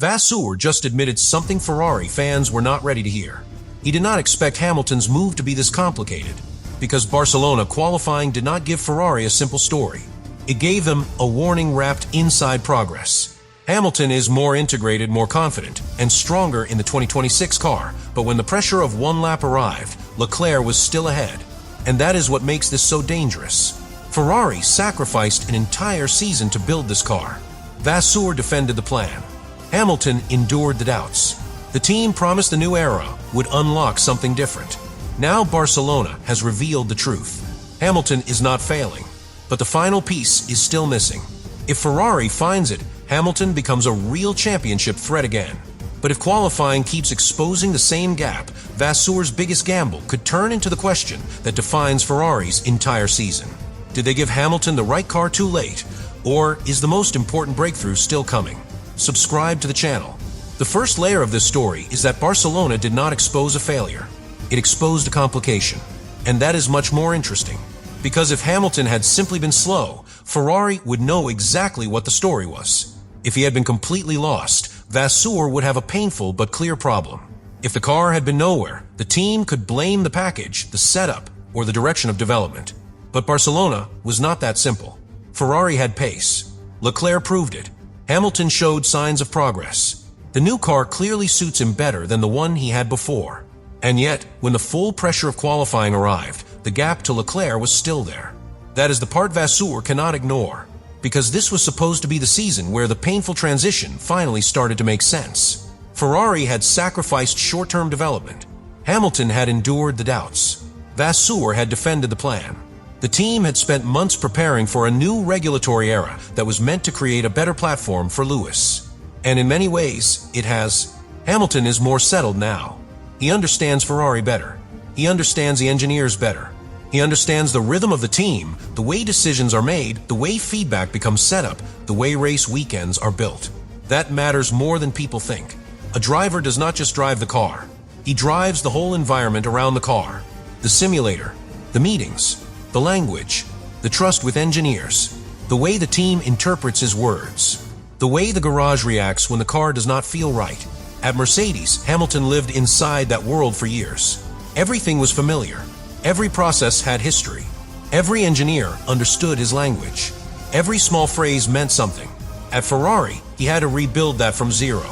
Vasseur just admitted something Ferrari fans were not ready to hear. He did not expect Hamilton's move to be this complicated, because Barcelona qualifying did not give Ferrari a simple story. It gave them a warning wrapped inside progress. Hamilton is more integrated, more confident, and stronger in the 2026 car, but when the pressure of one lap arrived, Leclerc was still ahead. And that is what makes this so dangerous. Ferrari sacrificed an entire season to build this car. Vasseur defended the plan. Hamilton endured the doubts. The team promised the new era would unlock something different. Now Barcelona has revealed the truth. Hamilton is not failing, but the final piece is still missing. If Ferrari finds it, Hamilton becomes a real championship threat again. But if qualifying keeps exposing the same gap, Vasseur's biggest gamble could turn into the question that defines Ferrari's entire season. Did they give Hamilton the right car too late? Or is the most important breakthrough still coming? Subscribe to the channel. The first layer of this story is that Barcelona did not expose a failure. It exposed a complication. And that is much more interesting. Because if Hamilton had simply been slow, Ferrari would know exactly what the story was. If he had been completely lost, Vasseur would have a painful but clear problem. If the car had been nowhere, the team could blame the package, the setup, or the direction of development. But Barcelona was not that simple. Ferrari had pace. Leclerc proved it. Hamilton showed signs of progress. The new car clearly suits him better than the one he had before. And yet, when the full pressure of qualifying arrived, the gap to Leclerc was still there. That is the part Vasseur cannot ignore, because this was supposed to be the season where the painful transition finally started to make sense. Ferrari had sacrificed short-term development. Hamilton had endured the doubts. Vasseur had defended the plan. The team had spent months preparing for a new regulatory era that was meant to create a better platform for Lewis. And in many ways, it has. Hamilton is more settled now. He understands Ferrari better. He understands the engineers better. He understands the rhythm of the team, the way decisions are made, the way feedback becomes set up, the way race weekends are built. That matters more than people think. A driver does not just drive the car. He drives the whole environment around the car. The simulator, the meetings, the language, the trust with engineers, the way the team interprets his words, the way the garage reacts when the car does not feel right. At Mercedes, Hamilton lived inside that world for years. Everything was familiar. Every process had history. Every engineer understood his language. Every small phrase meant something. At Ferrari, he had to rebuild that from zero.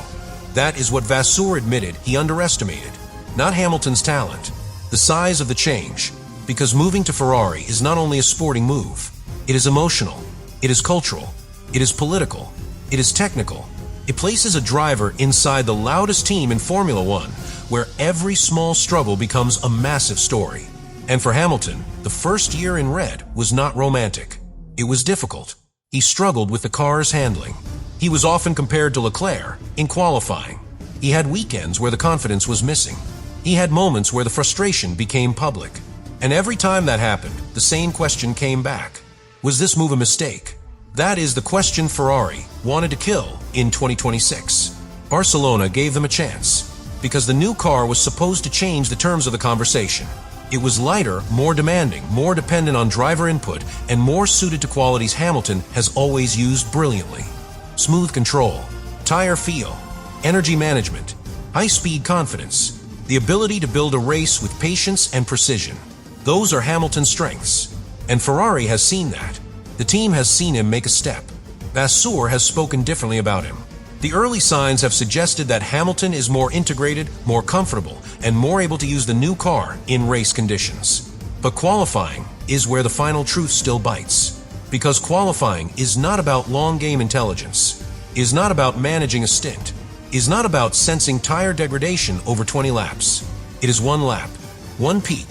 That is what Vasseur admitted he underestimated. Not Hamilton's talent, the size of the change. Because moving to Ferrari is not only a sporting move. It is emotional. It is cultural. It is political. It is technical. It places a driver inside the loudest team in Formula One, where every small struggle becomes a massive story. And for Hamilton, the first year in red was not romantic. It was difficult. He struggled with the car's handling. He was often compared to Leclerc in qualifying. He had weekends where the confidence was missing. He had moments where the frustration became public. And every time that happened, the same question came back. Was this move a mistake? That is the question Ferrari wanted to kill in 2026. Barcelona gave them a chance, because the new car was supposed to change the terms of the conversation. It was lighter, more demanding, more dependent on driver input, and more suited to qualities Hamilton has always used brilliantly. Smooth control, tire feel, energy management, high-speed confidence, the ability to build a race with patience and precision. Those are Hamilton's strengths, and Ferrari has seen that. The team has seen him make a step. Vasseur has spoken differently about him. The early signs have suggested that Hamilton is more integrated, more comfortable, and more able to use the new car in race conditions. But qualifying is where the final truth still bites. Because qualifying is not about long-game intelligence, is not about managing a stint, is not about sensing tire degradation over 20 laps. It is one lap, one peak,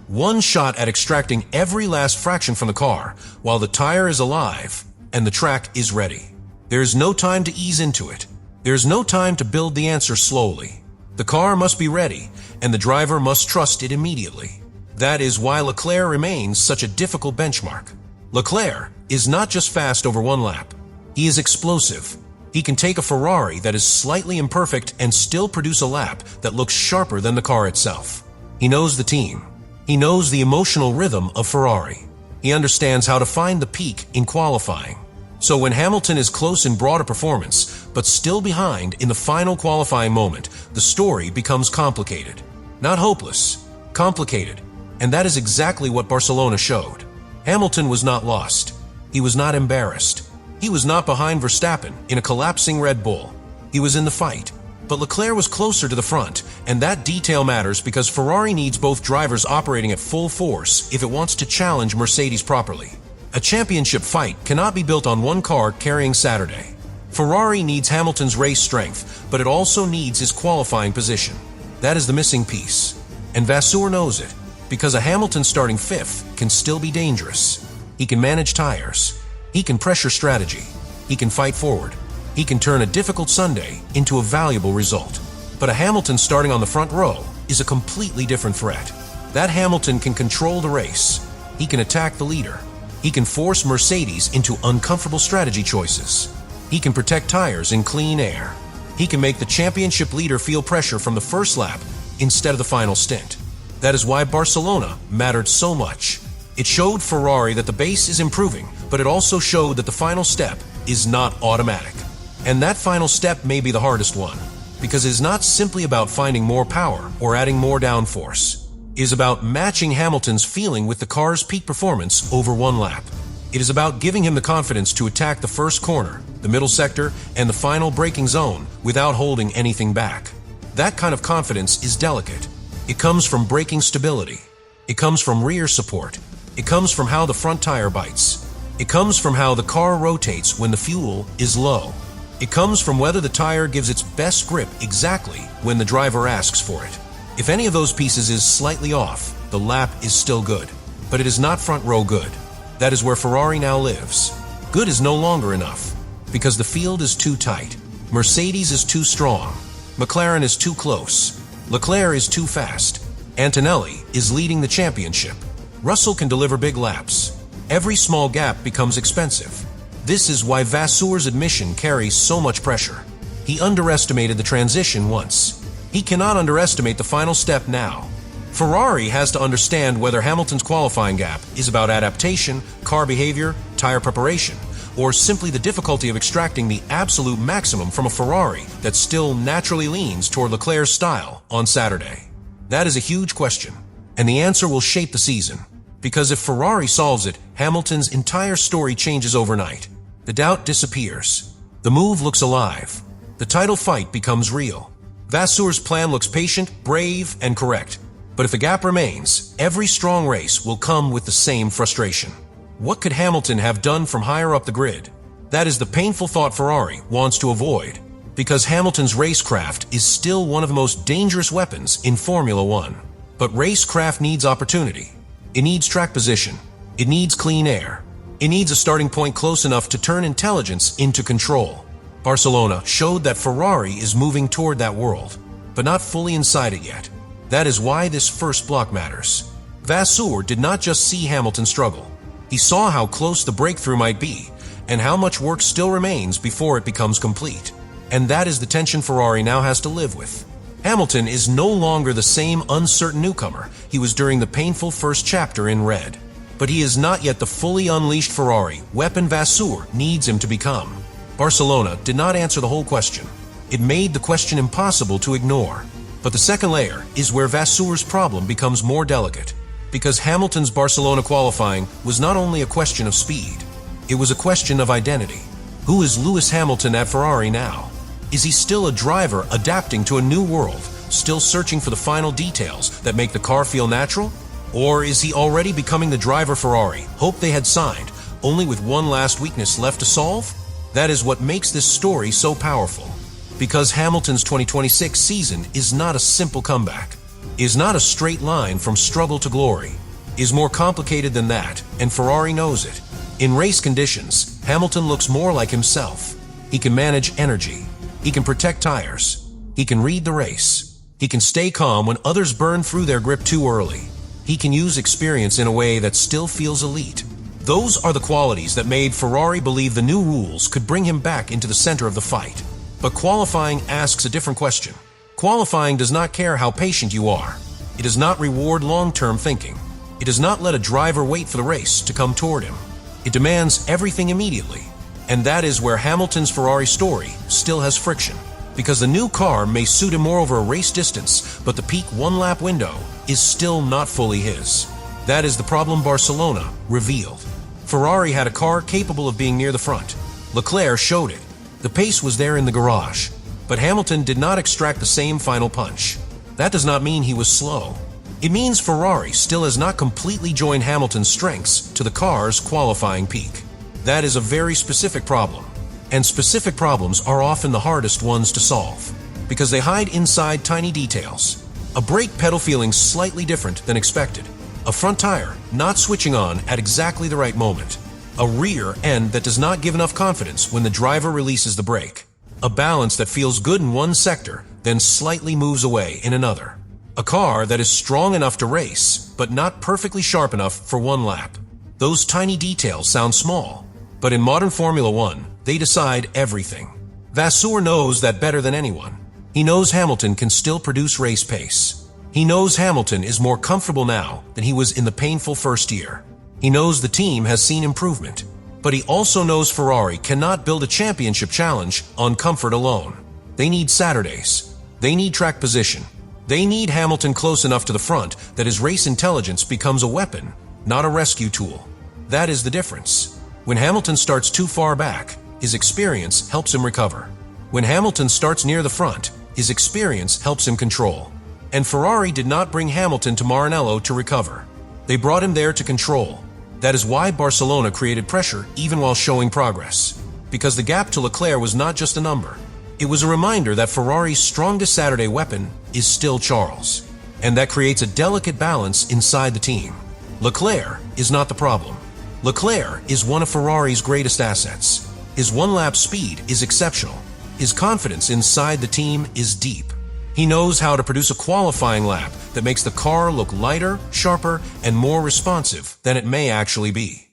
one shot at extracting every last fraction from the car while the tire is alive and the track is ready. There is no time to ease into it. There is no time to build the answer slowly. The car must be ready, and the driver must trust it immediately. That is why Leclerc remains such a difficult benchmark. Leclerc is not just fast over one lap. He is explosive. He can take a Ferrari that is slightly imperfect and still produce a lap that looks sharper than the car itself. He knows the team. He knows the emotional rhythm of Ferrari. He understands how to find the peak in qualifying. So when Hamilton is close in broader performance, but still behind in the final qualifying moment, the story becomes complicated. Not hopeless, complicated. And that is exactly what Barcelona showed. Hamilton was not lost. He was not embarrassed. He was not behind Verstappen in a collapsing Red Bull. He was in the fight. But Leclerc was closer to the front, and that detail matters because Ferrari needs both drivers operating at full force if it wants to challenge Mercedes properly. A championship fight cannot be built on one car carrying Saturday. Ferrari needs Hamilton's race strength, but it also needs his qualifying position. That is the missing piece. And Vasseur knows it, because a Hamilton starting fifth can still be dangerous. He can manage tires. He can pressure strategy. He can fight forward. He can turn a difficult Sunday into a valuable result. But a Hamilton starting on the front row is a completely different threat. That Hamilton can control the race. He can attack the leader. He can force Mercedes into uncomfortable strategy choices. He can protect tires in clean air. He can make the championship leader feel pressure from the first lap instead of the final stint. That is why Barcelona mattered so much. It showed Ferrari that the base is improving, but it also showed that the final step is not automatic. And that final step may be the hardest one, because it is not simply about finding more power or adding more downforce. It is about matching Hamilton's feeling with the car's peak performance over one lap. It is about giving him the confidence to attack the first corner, the middle sector, and the final braking zone without holding anything back. That kind of confidence is delicate. It comes from braking stability. It comes from rear support. It comes from how the front tire bites. It comes from how the car rotates when the fuel is low. It comes from whether the tire gives its best grip exactly when the driver asks for it. If any of those pieces is slightly off, the lap is still good. But it is not front row good. That is where Ferrari now lives. Good is no longer enough, because the field is too tight. Mercedes is too strong. McLaren is too close. Leclerc is too fast. Antonelli is leading the championship. Russell can deliver big laps. Every small gap becomes expensive. This is why Vasseur's admission carries so much pressure. He underestimated the transition once. He cannot underestimate the final step now. Ferrari has to understand whether Hamilton's qualifying gap is about adaptation, car behavior, tire preparation, or simply the difficulty of extracting the absolute maximum from a Ferrari that still naturally leans toward Leclerc's style on Saturday. That is a huge question, and the answer will shape the season. Because if Ferrari solves it, Hamilton's entire story changes overnight. The doubt disappears. The move looks alive. The title fight becomes real. Vasseur's plan looks patient, brave, and correct. But if the gap remains, every strong race will come with the same frustration. What could Hamilton have done from higher up the grid? That is the painful thought Ferrari wants to avoid, because Hamilton's racecraft is still one of the most dangerous weapons in Formula One. But racecraft needs opportunity. It needs track position. It needs clean air. It needs a starting point close enough to turn intelligence into control. Barcelona showed that Ferrari is moving toward that world, but not fully inside it yet. That is why this first block matters. Vasseur did not just see Hamilton struggle. He saw how close the breakthrough might be, and how much work still remains before it becomes complete. And that is the tension Ferrari now has to live with. Hamilton is no longer the same uncertain newcomer he was during the painful first chapter in red. But he is not yet the fully unleashed Ferrari weapon Vasseur needs him to become. Barcelona did not answer the whole question. It made the question impossible to ignore. But the second layer is where Vasseur's problem becomes more delicate, because Hamilton's Barcelona qualifying was not only a question of speed, it was a question of identity. Who is Lewis Hamilton at Ferrari now? Is he still a driver adapting to a new world, still searching for the final details that make the car feel natural? Or is he already becoming the driver Ferrari hoped they had signed, only with one last weakness left to solve? That is what makes this story so powerful. Because Hamilton's 2026 season is not a simple comeback, is not a straight line from struggle to glory, is more complicated than that, and Ferrari knows it. In race conditions, Hamilton looks more like himself. He can manage energy. He can protect tires. He can read the race. He can stay calm when others burn through their grip too early. He can use experience in a way that still feels elite. Those are the qualities that made Ferrari believe the new rules could bring him back into the center of the fight. But qualifying asks a different question. Qualifying does not care how patient you are. It does not reward long-term thinking. It does not let a driver wait for the race to come toward him. It demands everything immediately. And that is where Hamilton's Ferrari story still has friction. Because the new car may suit him more over a race distance, but the peak one-lap window is still not fully his. That is the problem Barcelona revealed. Ferrari had a car capable of being near the front. Leclerc showed it. The pace was there in the garage. But Hamilton did not extract the same final punch. That does not mean he was slow. It means Ferrari still has not completely joined Hamilton's strengths to the car's qualifying peak. That is a very specific problem. And specific problems are often the hardest ones to solve, because they hide inside tiny details. A brake pedal feeling slightly different than expected. A front tire not switching on at exactly the right moment. A rear end that does not give enough confidence when the driver releases the brake. A balance that feels good in one sector, then slightly moves away in another. A car that is strong enough to race, but not perfectly sharp enough for one lap. Those tiny details sound small, but in modern Formula One, they decide everything. Vasseur knows that better than anyone. He knows Hamilton can still produce race pace. He knows Hamilton is more comfortable now than he was in the painful first year. He knows the team has seen improvement. But he also knows Ferrari cannot build a championship challenge on comfort alone. They need Saturdays. They need track position. They need Hamilton close enough to the front that his race intelligence becomes a weapon, not a rescue tool. That is the difference. When Hamilton starts too far back, his experience helps him recover. When Hamilton starts near the front, his experience helps him control. And Ferrari did not bring Hamilton to Maranello to recover. They brought him there to control. That is why Barcelona created pressure even while showing progress. Because the gap to Leclerc was not just a number. It was a reminder that Ferrari's strongest Saturday weapon is still Charles. And that creates a delicate balance inside the team. Leclerc is not the problem. Leclerc is one of Ferrari's greatest assets. His one-lap speed is exceptional. His confidence inside the team is deep. He knows how to produce a qualifying lap that makes the car look lighter, sharper, and more responsive than it may actually be.